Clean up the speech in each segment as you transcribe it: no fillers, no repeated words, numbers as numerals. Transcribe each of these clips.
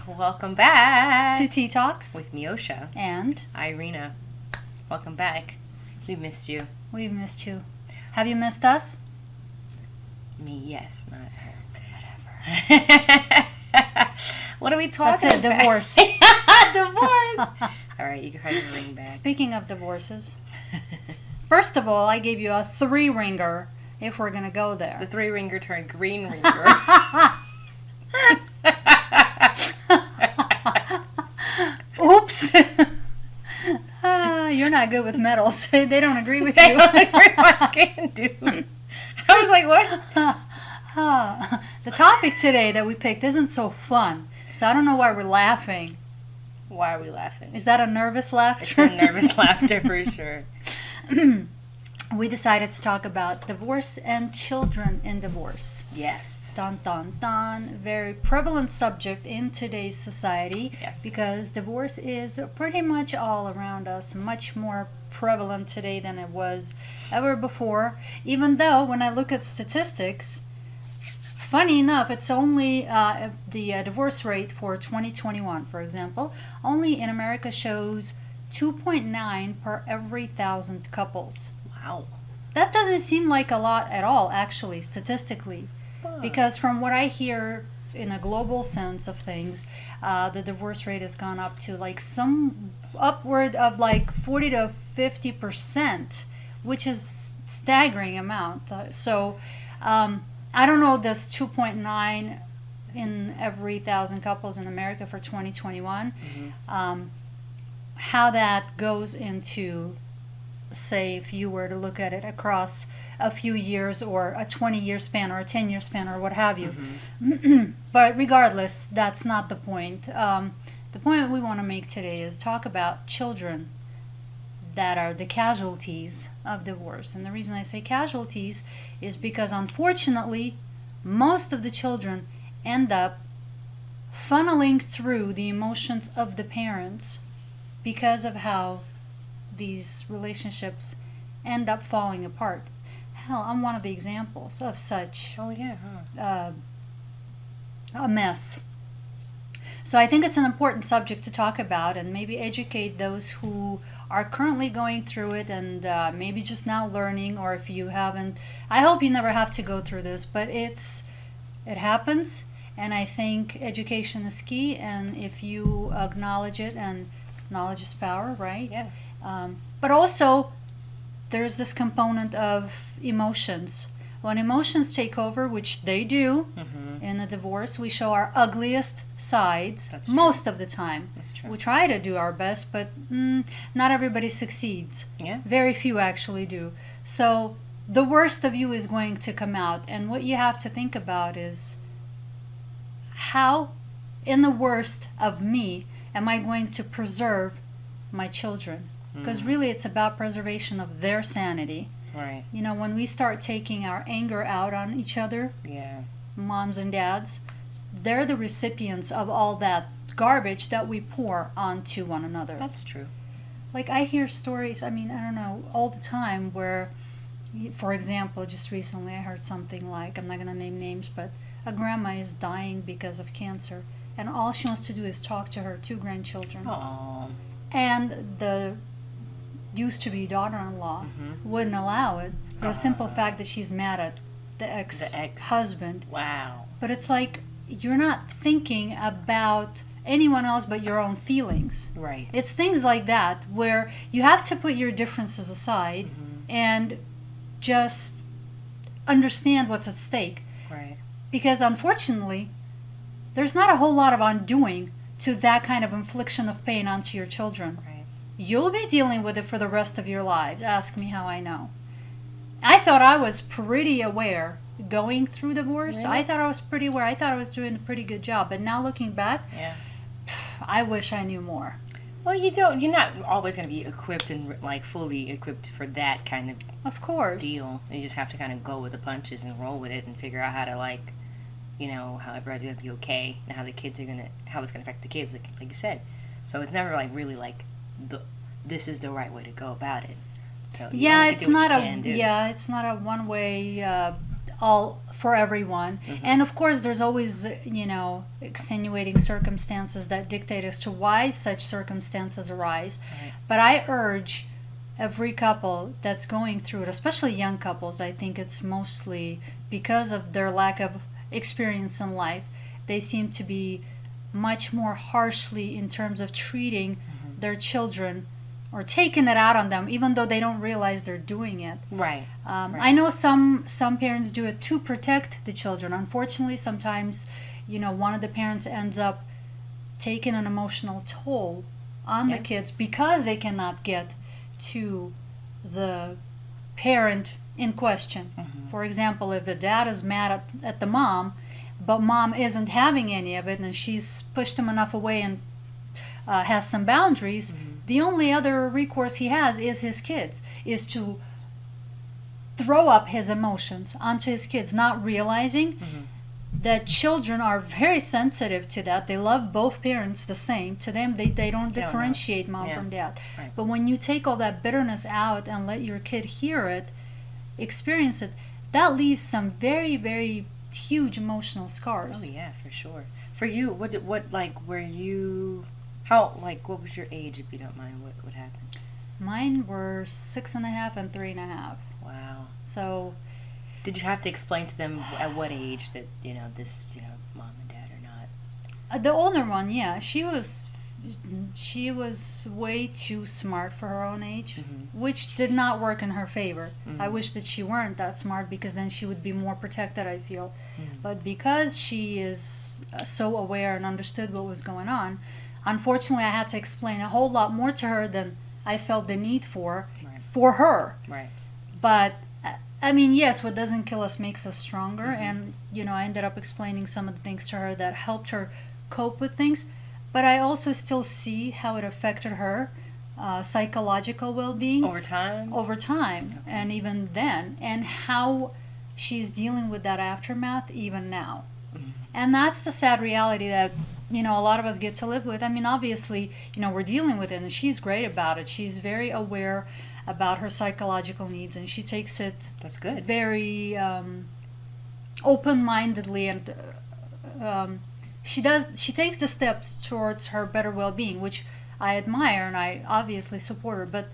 Welcome back to Tea Talks with Meosha and Irina. Welcome back. We missed you. We've missed you. Have you missed us? Me, yes, not her. Whatever. What are we talking about? That's it, divorce. Divorce. All right, you can have your ring back. Speaking of divorces, first of all, I gave you a 3-ringer if we're going to go there. The 3-ringer turned green ringer. Oops. You're not good with metals. They don't agree with They you. don't agree with my skin, dude. I was like, what? The topic today that we picked isn't so fun, so I don't know why we're laughing. Why are we laughing? Is that a nervous laughter? It's a nervous laughter for sure. We decided to talk about divorce and children in divorce. Yes. Dun, dun, dun. Very prevalent subject in today's society. Yes. Because divorce is pretty much all around us, much more prevalent today than it was ever before. Even though, when I look at statistics, funny enough, it's only the divorce rate for 2021, for example, only in America shows 2.9 per every 1,000 couples. Wow. That doesn't seem like a lot at all, actually, statistically. Huh. Because from what I hear in a global sense of things, the divorce rate has gone up to like some upward of like 40 to 50%, which is staggering amount. So I don't know this 2.9 in every 1,000 couples in America for 2021, how that goes into, say, if you were to look at it across a few years or a 20-year span or a 10-year span or what have you. But regardless, that's not the point. The point we want to make today is talk about children that are the casualties of divorce. And the reason I say casualties is because, unfortunately, most of the children end up funneling through the emotions of the parents because of how these relationships end up falling apart. Hell, I'm one of the examples of such a mess. So I think it's an important subject to talk about and maybe educate those who are currently going through it and maybe just now learning, or if you haven't, I hope you never have to go through this, but it happens, and I think education is key, and if you acknowledge it, and knowledge is power, right? Yeah. But also, there's this component of emotions. When emotions take over, which they do in a divorce, we show our ugliest sides most of the time. That's true. We try to do our best, but not everybody succeeds. Yeah. Very few actually do. So the worst of you is going to come out. And what you have to think about is, how, in the worst of me, am I going to preserve my children? Because really it's about preservation of their sanity. Right. You know, when we start taking our anger out on each other, moms and dads, they're the recipients of all that garbage that we pour onto one another. That's true. Like, I hear stories, I mean, I don't know, all the time where, for example, just recently I heard something like, I'm not going to name names, but a grandma is dying because of cancer, and all she wants to do is talk to her 2 grandchildren. Aww. And the used-to-be daughter-in-law wouldn't allow it for the simple fact that she's mad at the ex-husband. Wow. But it's like, you're not thinking about anyone else but your own feelings. Right. It's things like that where you have to put your differences aside and just understand what's at stake. Right. Because unfortunately, there's not a whole lot of undoing to that kind of infliction of pain onto your children. Right. You'll be dealing with it for the rest of your lives. Ask me how I know. I thought I was pretty aware going through divorce. Really? I thought I was pretty aware. I thought I was doing a pretty good job. But now looking back, I wish I knew more. Well, you're not always going to be equipped and like fully equipped for that kind of course deal. You just have to kind of go with the punches and roll with it and figure out how to how everybody's going to be okay and how the kids are how it's going to affect the kids, like you said. So it's never like really like this is the right way to go about it. So it's not a one way all for everyone. And of course, there's always, extenuating circumstances that dictate as to why such circumstances arise. Right. But I urge every couple that's going through it, especially young couples, I think it's mostly because of their lack of experience in life. They seem to be much more harshly in terms of treating their children or taking it out on them, even though they don't realize they're doing it. Right. I know some parents do it to protect the children. Unfortunately, sometimes, one of the parents ends up taking an emotional toll on the kids because they cannot get to the parent in question. For example, if the dad is mad at the mom, but mom isn't having any of it, and she's pushed him enough away and has some boundaries, the only other recourse he has is his kids, is to throw up his emotions onto his kids, not realizing that children are very sensitive to that. They love both parents the same. To them, they don't differentiate mom from dad. Right. But when you take all that bitterness out and let your kid hear it, experience it, that leaves some very, very huge emotional scars. Oh yeah, for sure. For you, what was your age, if you don't mind? What happened? Mine were 6.5 and 3.5. Wow. So, did you have to explain to them at what age that this mom and dad are not? The older one, yeah, she was way too smart for her own age, which did not work in her favor. I wish that she weren't that smart, because then she would be more protected, I feel. But because she is so aware and understood what was going on, unfortunately I had to explain a whole lot more to her than I felt the need for her. Right. But I mean, yes, what doesn't kill us makes us stronger. And I ended up explaining some of the things to her that helped her cope with things. But I also still see how it affected her psychological well-being Over time? Okay. And even then, and how she's dealing with that aftermath even now. And that's the sad reality that a lot of us get to live with. I mean, obviously, we're dealing with it, and she's great about it. She's very aware about her psychological needs, and she takes it That's good. very open-mindedly, and she takes the steps towards her better well-being, which I admire, and I obviously support her. But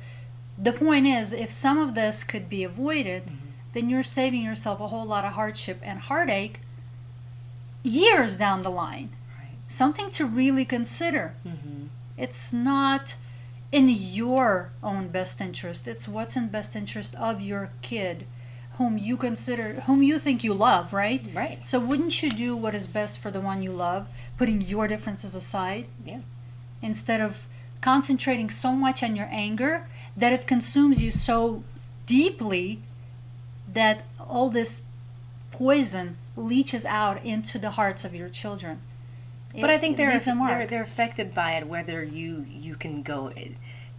the point is, if some of this could be avoided, then you're saving yourself a whole lot of hardship and heartache years down the line. Right. Something to really consider. It's not in your own best interest. It's what's in best interest of your kid, whom you think you love, right? Right. So wouldn't you do what is best for the one you love, putting your differences aside? Yeah. Instead of concentrating so much on your anger that it consumes you so deeply that all this poison leaches out into the hearts of your children. But I think they're they're affected by it, whether you can go,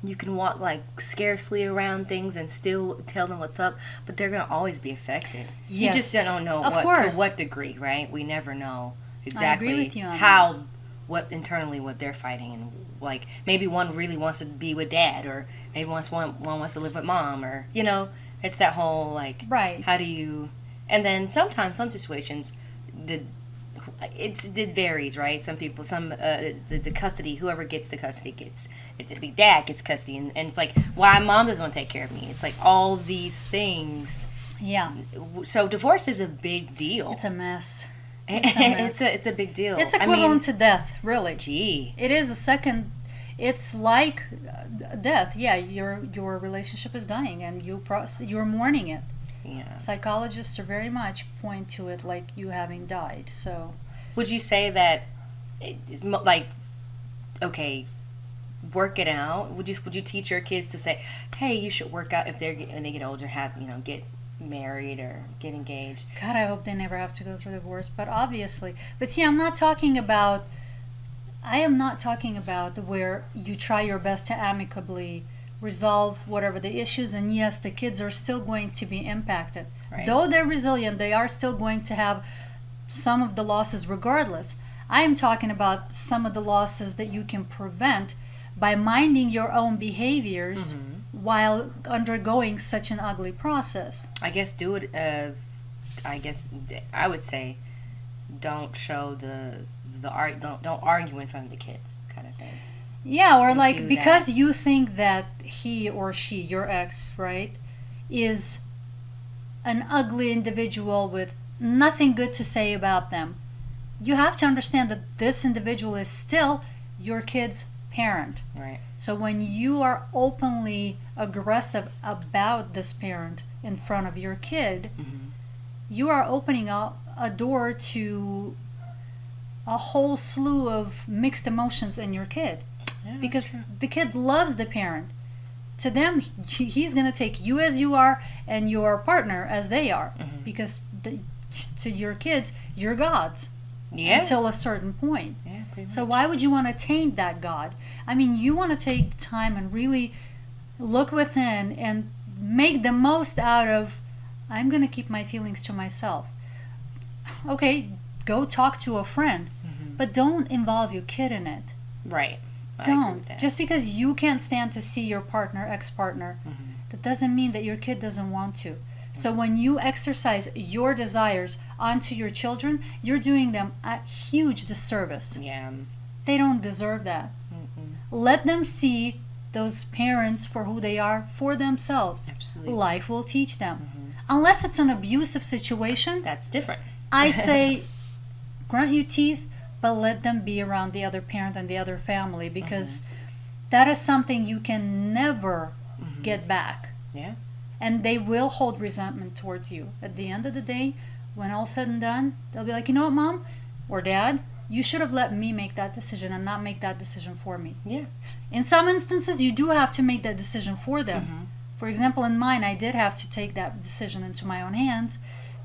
you can walk scarcely around things and still tell them what's up, but they're going to always be affected. Yes. You just don't know to what degree, right? We never know exactly I agree with you on how, what internally what they're fighting, and maybe one really wants to be with dad, or maybe one wants to live with mom, or it's that whole right. How do you? And then sometimes some situations, it varies, right? Some people, the custody, whoever gets the custody gets. It'll be dad gets custody, and it's why mom doesn't want to take care of me. It's all these things. Yeah. So divorce is a big deal. It's a mess. It's a big deal. It's equivalent to death, really. Gee. It is a second. It's like death. Yeah, your relationship is dying, and you're mourning it. Yeah. Psychologists are very much point to it like you having died. So, would you say that, okay, work it out? Would you teach your kids to say, hey, you should work out when they get older, get married or get engaged? God, I hope they never have to go through divorce. But obviously, see, I am not talking about where you try your best to amicably resolve whatever the issues, and yes, the kids are still going to be impacted. Right. Though they're resilient, they are still going to have some of the losses regardless. I am talking about some of the losses that you can prevent by minding your own behaviors while undergoing such an ugly process. I guess do it I guess I would say don't show don't argue in front of the kids kind of thing. Yeah, or Don't like do because that. you think that he or she, your ex, right, is an ugly individual with nothing good to say about them, you have to understand that this individual is still your kid's parent. Right. So when you are openly aggressive about this parent in front of your kid, Mm-hmm. you are opening up a door to a whole slew of mixed emotions in your kid, Yeah, because that's true. the kid loves the parent. To them, he's going to take you as you are and your partner as they are, Mm-hmm. because to your kids, you're gods Yeah. until a certain point. Yeah. Pretty So much. why would you want to taint that God? I mean, you want to take the time and really look within and make the most out of, I'm going to keep my feelings to myself. Okay, go talk to a friend, Mm-hmm. but don't involve your kid in it. Right. I agree Don't. with that. Just because you can't stand to see your partner, ex-partner, Mm-hmm. that doesn't mean that your kid doesn't want to. So when you exercise your desires onto your children, you're doing them a huge disservice. Yeah. They don't deserve that. Mm-mm. Let them see those parents for who they are for themselves. Absolutely. Life will teach them. Mm-hmm. Unless it's an abusive situation, That's different. I say grunt your teeth, but let them be around the other parent and the other family, because that is something you can never Mm-hmm. get back. Yeah. And they will hold resentment towards you. At the end of the day, when all's said and done, they'll be like, you know what, Mom or Dad, you should have let me make that decision and not make that decision for me. Yeah. In some instances, you do have to make that decision for them. Mm-hmm. For example, in mine, I did have to take that decision into my own hands,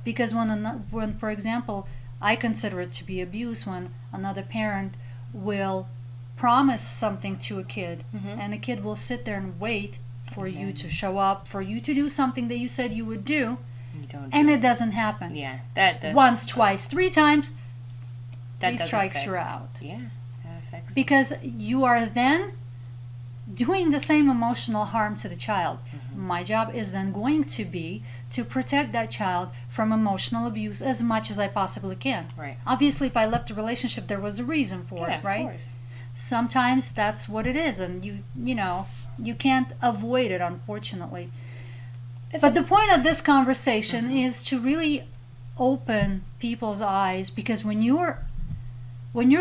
because when, for example, I consider it to be abuse when another parent will promise something to a kid, Mm-hmm. and a kid will sit there and wait for And you then- to show up, for you to do something that you said you would do, You don't and do it doesn't happen. Yeah. That Once, twice, 3 times, that 3 does strikes, affect. you're out. Yeah. That affects. Because you are then doing the same emotional harm to the child. Mm-hmm. My job is then going to be to protect that child from emotional abuse as much as I possibly can. Right. Obviously, if I left a relationship, there was a reason for Yeah. it, right? Of course. Sometimes that's what it is, and you can't avoid it, unfortunately. It's But the point of this conversation is to really open people's eyes, because when you're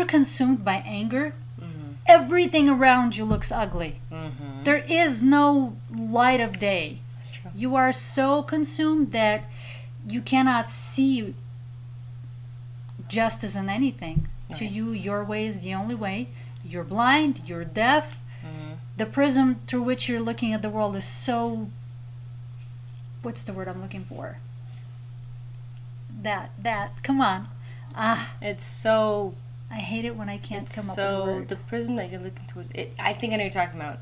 consumed by anger, Mm-hmm. everything around you looks ugly. Mm-hmm. There is no light of day. That's true. You are so consumed that you cannot see justice in anything. To Right. you, your way is the only way. You're blind, you're deaf. Mm-hmm. The prism through which you're looking at the world is so, what's the word I'm looking for? Come on. It's so. I hate it when I can't It's come up so with a word. the prism that you're looking towards. I think I know what you're talking about.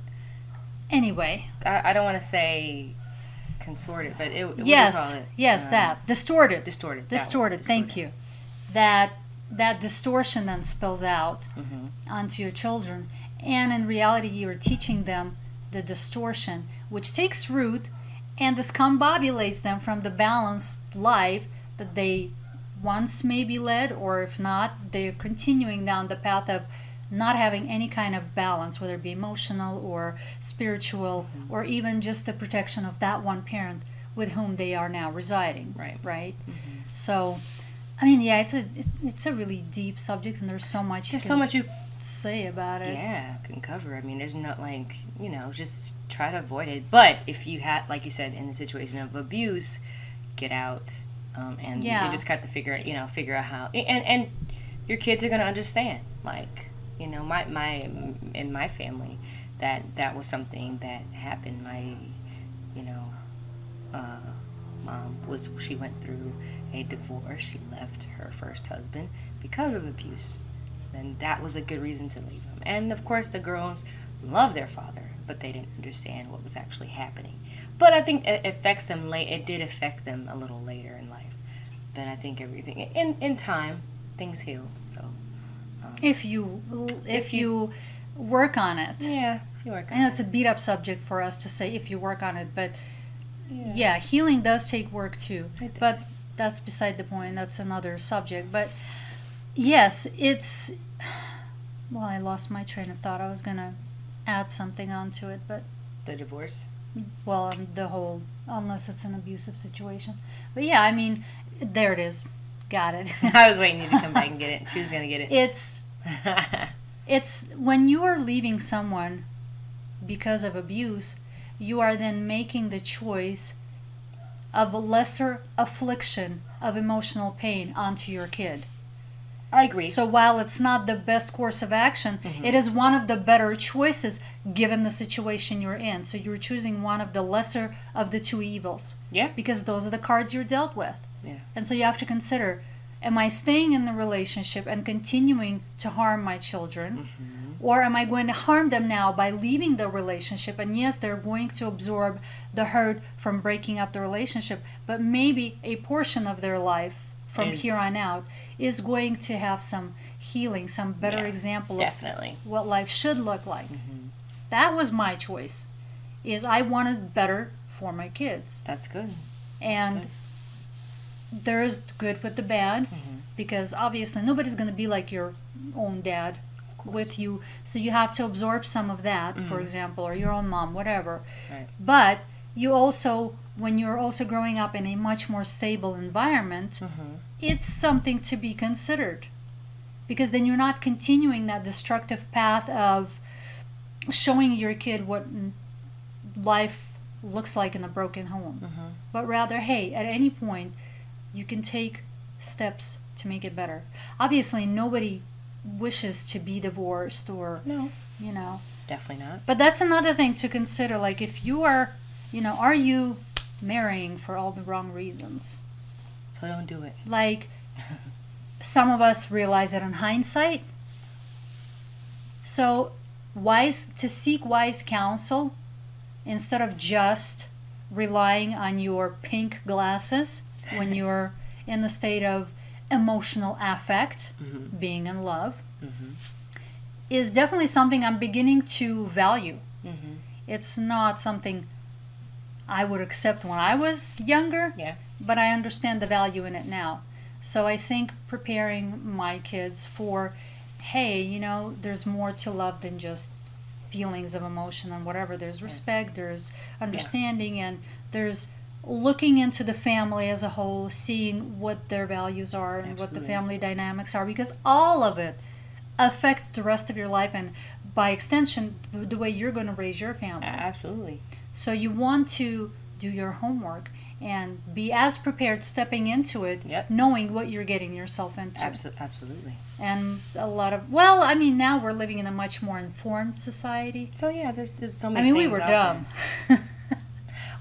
Anyway, I don't want to say consorted, but what do you yes, call it? yes, that. Distorted. Distorted. Distorted, thank you. That distortion then spills out Mm-hmm. onto your children, and in reality you're teaching them the distortion, which takes root and discombobulates them from the balanced life that they once maybe led, or if not, they're continuing down the path of not having any kind of balance, whether it be emotional or spiritual, or even just the protection of that one parent with whom they are now residing. Right. Mm-hmm. So, I mean, yeah, it's a really deep subject, and there's so much There's you so can much you say about it. can cover. I mean, there's not just try to avoid it. But if you had, like you said, in the situation of abuse, get out, and Yeah. you just got to figure out how. And your kids are gonna understand. Like, my in my family, that was something that happened. My, mom she went through a divorce. She left her first husband because of abuse. And that was a good reason to leave him. And of course, the girls loved their father, but they didn't understand what was actually happening. But I think it affects them late. It did affect them a little later in life. But I think everything in time, things heal. So If you work on it. yeah, if you work on I know it's it. a beat up subject for us to say if you work on it, but Yeah. yeah, healing does take work too. It But does. that's beside the point. That's another subject. But yes, it's. Well, I lost my train of thought. I was going to add something onto it, but. The divorce. Well, the whole, unless it's an abusive situation. But yeah, I mean, there it is. Got it. I was waiting you to come back and get it. She was going to get it. It's when you are leaving someone because of abuse, you are then making the choice of a lesser affliction of emotional pain onto your kid. I agree. So while it's not the best course of action, it is one of the better choices given the situation you're in. So you're choosing one of the lesser of the two evils. Yeah. Because those are the cards you're dealt with. Yeah. And so you have to consider, am I staying in the relationship and continuing to harm my children? Or am I going to harm them now by leaving the relationship? And yes, they're going to absorb the hurt from breaking up the relationship, but maybe a portion of their life from here on out is going to have some healing, some better example definitely. Of what life should look like. That was my choice, is I wanted better for my kids. That's good. And good. There is good with the bad, because obviously nobody's going to be like your own dad with you. So you have to absorb some of that, for example, or your own mom, whatever. Right. But you also, when you're also growing up in a much more stable environment, it's something to be considered. Because then you're not continuing that destructive path of showing your kid what life looks like in a broken home. But rather, hey, at any point, you can take steps to make it better. Obviously, nobody wishes to be divorced or, you know. Definitely not. But that's another thing to consider. Like, if you are, you know, are you marrying for all the wrong reasons? So don't do it. Like, some of us realize it in hindsight. So, to seek wise counsel instead of just relying on your pink glasses when you're in the state of emotional affect, being in love, is definitely something I'm beginning to value. It's not something I would accept when I was younger, but I understand the value in it now. So I think preparing my kids for, hey, you know, there's more to love than just feelings of emotion and whatever. There's respect, there's understanding, and there's looking into the family as a whole, seeing what their values are and what the family dynamics are, because all of it affects the rest of your life and by extension the way you're going to raise your family. Absolutely. So you want to do your homework and be as prepared stepping into it, knowing what you're getting yourself into. Absolutely. And a lot of, well, I mean, now we're living in a much more informed society. So yeah, there's so many. I mean, things we were out dumb. there.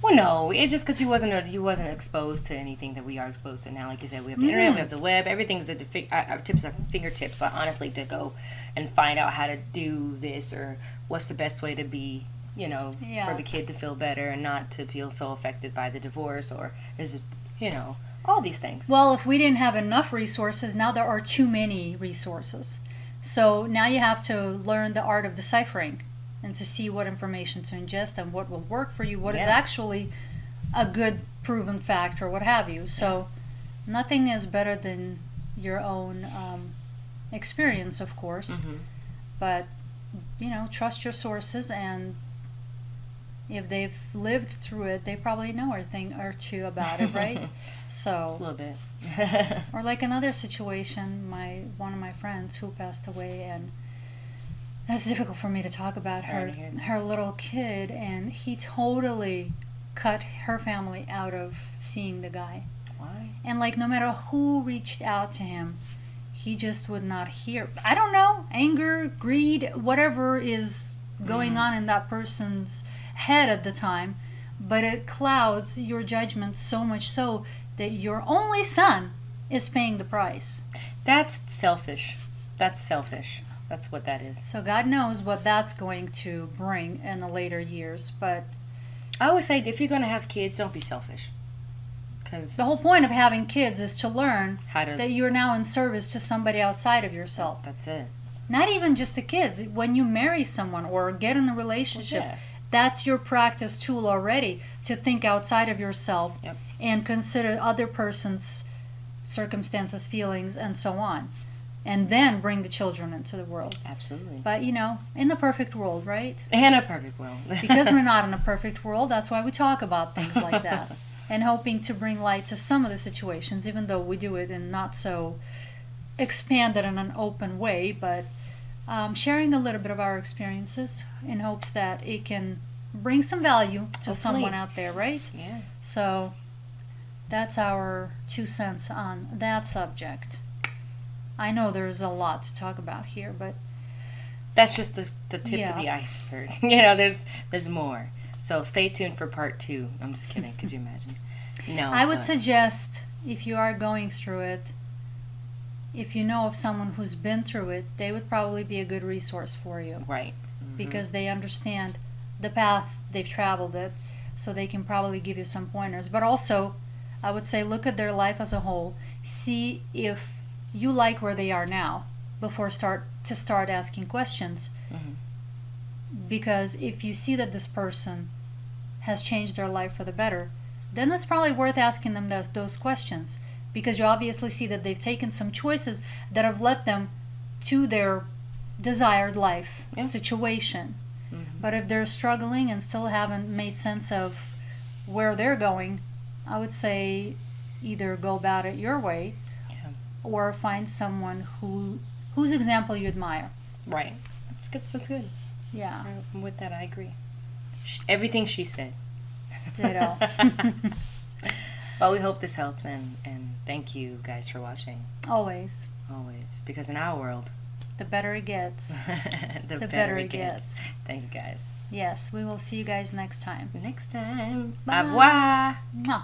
Well, no, it's just because you wasn't exposed to anything that we are exposed to now. Like you said, we have the internet, we have the web, everything's at our fingertips. Honestly, to go and find out how to do this or what's the best way to be, you know, for the kid to feel better and not to feel so affected by the divorce or is, you know, all these things. Well, if we didn't have enough resources, now there are too many resources. So now you have to learn the art of deciphering and to see what information to ingest and what will work for you, what is actually a good proven fact or what have you. So nothing is better than your own experience, of course. But, you know, trust your sources, and if they've lived through it, they probably know a thing or two about it, right? So just a little bit. Or like another situation, one of my friends who passed away, and that's difficult for me to talk about her little kid, and he totally cut her family out of seeing the guy. Why? And like no matter who reached out to him, he just would not hear. I don't know, anger, greed, whatever is going on in that person's head at the time, but it clouds your judgment so much so that your only son is paying the price. That's selfish. That's what that is. So God knows what that's going to bring in the later years. But I always say, if you're going to have kids, don't be selfish. Because the whole point of having kids is to learn how to, that you're now in service to somebody outside of yourself. That's it. Not even just the kids. When you marry someone or get in a relationship, that's your practice tool already to think outside of yourself and consider other person's circumstances, feelings, and so on, and then bring the children into the world. Absolutely. But in the perfect world, right? In a perfect world. Because we're not in a perfect world, that's why we talk about things like that. And hoping to bring light to some of the situations, even though we do it in not so expanded in an open way, but sharing a little bit of our experiences in hopes that it can bring some value to Hopefully. someone out there, right? Yeah. So that's our 2 cents on that subject. I know there's a lot to talk about here, but that's just the tip of the iceberg. There's more. So stay tuned for part 2. I'm just kidding. Could you imagine? No. I would suggest, if you are going through it, if you know of someone who's been through it, they would probably be a good resource for you. Right. Because they understand the path they've traveled it, so they can probably give you some pointers. But also, I would say look at their life as a whole. See if you like where they are now before start asking questions. Because if you see that this person has changed their life for the better, then it's probably worth asking them those questions, because you obviously see that they've taken some choices that have led them to their desired life situation. But if they're struggling and still haven't made sense of where they're going, I would say either go about it your way or find someone whose example you admire. Right. That's good. That's good. Yeah. With that, I agree. Everything she said. Ditto. Well, we hope this helps, and thank you guys for watching. Always. Always. Because in our world, the better it gets. the better it gets. Thank you, guys. Yes, we will see you guys next time. Next time. Bye. Au revoir. Mwah.